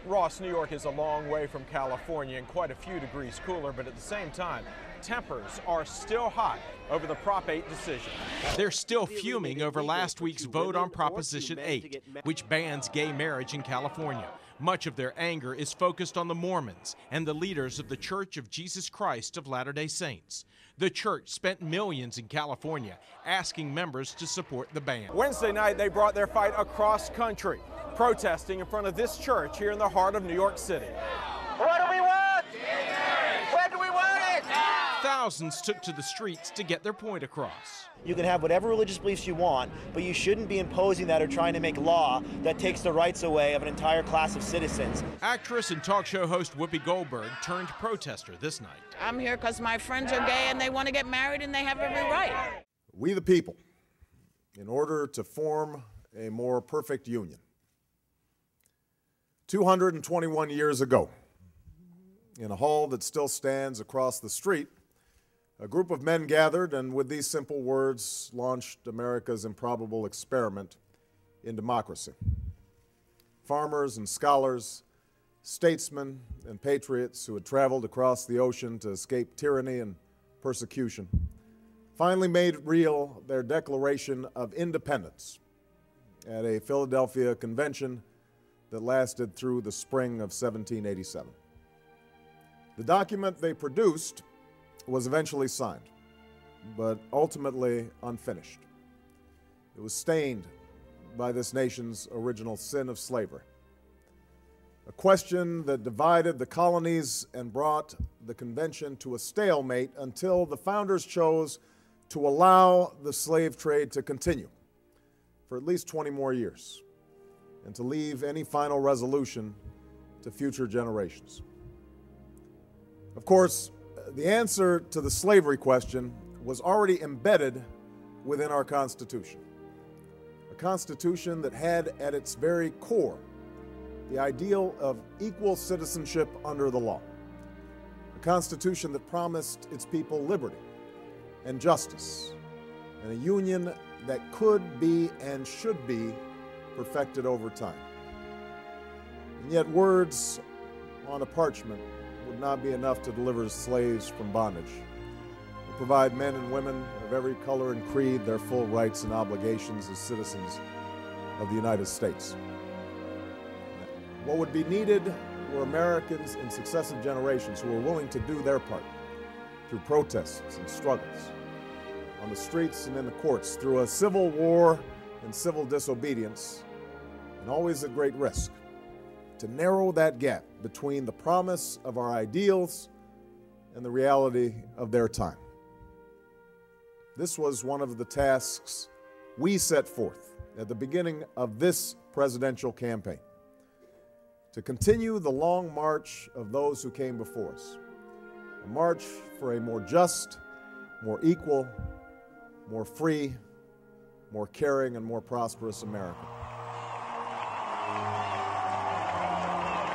Ross, New York is a long way from California and quite a few degrees cooler, but at the same time, tempers are still high over the Prop 8 decision. They're still fuming over last week's vote on Proposition 8, which bans gay marriage in California. Much of their anger is focused on the Mormons and the leaders of the Church of Jesus Christ of Latter-day Saints. The church spent millions in California asking members to support the ban. Wednesday night, they brought their fight across country, protesting in front of this church here in the heart of New York City. What do we want? When do we want it? Thousands took to the streets to get their point across. You can have whatever religious beliefs you want, but you shouldn't be imposing that or trying to make law that takes the rights away of an entire class of citizens. Actress and talk show host Whoopi Goldberg turned protester this night. I'm here because my friends are gay and they want to get married and they have every right. We the people, in order to form a more perfect union. 221 years ago, in a hall that still stands across the street, a group of men gathered and with these simple words launched America's improbable experiment in democracy. Farmers and scholars, statesmen and patriots who had traveled across the ocean to escape tyranny and persecution finally made real their Declaration of Independence at a Philadelphia convention that lasted through the spring of 1787. The document they produced was eventually signed, but ultimately unfinished. It was stained by this nation's original sin of slavery, a question that divided the colonies and brought the convention to a stalemate until the founders chose to allow the slave trade to continue for at least 20 more years and to leave any final resolution to future generations. Of course, the answer to the slavery question was already embedded within our Constitution, a Constitution that had at its very core the ideal of equal citizenship under the law, a Constitution that promised its people liberty and justice, and a union that could be and should be perfected over time. And yet words on a parchment would not be enough to deliver slaves from bondage, to provide men and women of every color and creed their full rights and obligations as citizens of the United States. What would be needed were Americans in successive generations who were willing to do their part through protests and struggles on the streets and in the courts, through a civil war and civil disobedience, and always at great risk, to narrow that gap between the promise of our ideals and the reality of their time. This was one of the tasks we set forth at the beginning of this presidential campaign, to continue the long march of those who came before us, a march for a more just, more equal, more free, more caring, and more prosperous America.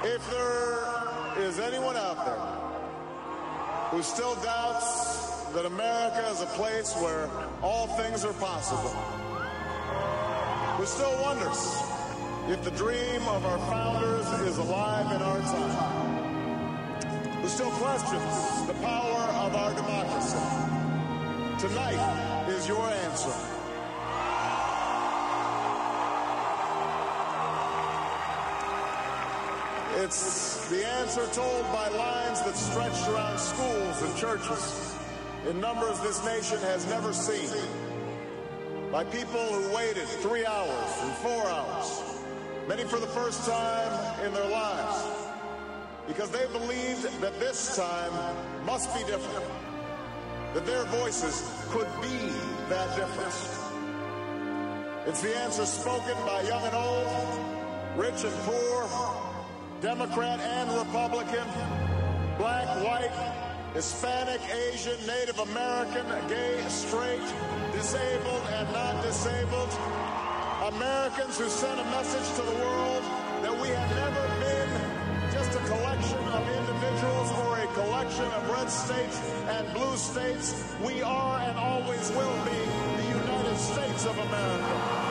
If there is anyone out there who still doubts that America is a place where all things are possible, who still wonders if the dream of our founders is alive in our time, who still questions the power of our democracy, tonight is your answer. It's the answer told by lines that stretch around schools and churches in numbers this nation has never seen, by people who waited 3 hours and 4 hours, many for the first time in their lives, because they believed that this time must be different, that their voices could be that difference. It's the answer spoken by young and old, rich and poor, Democrat and Republican, black, white, Hispanic, Asian, Native American, gay, straight, disabled and not disabled, Americans who sent a message to the world that we have never been just a collection of individuals or a collection of red states and blue states. We are and always will be the United States of America.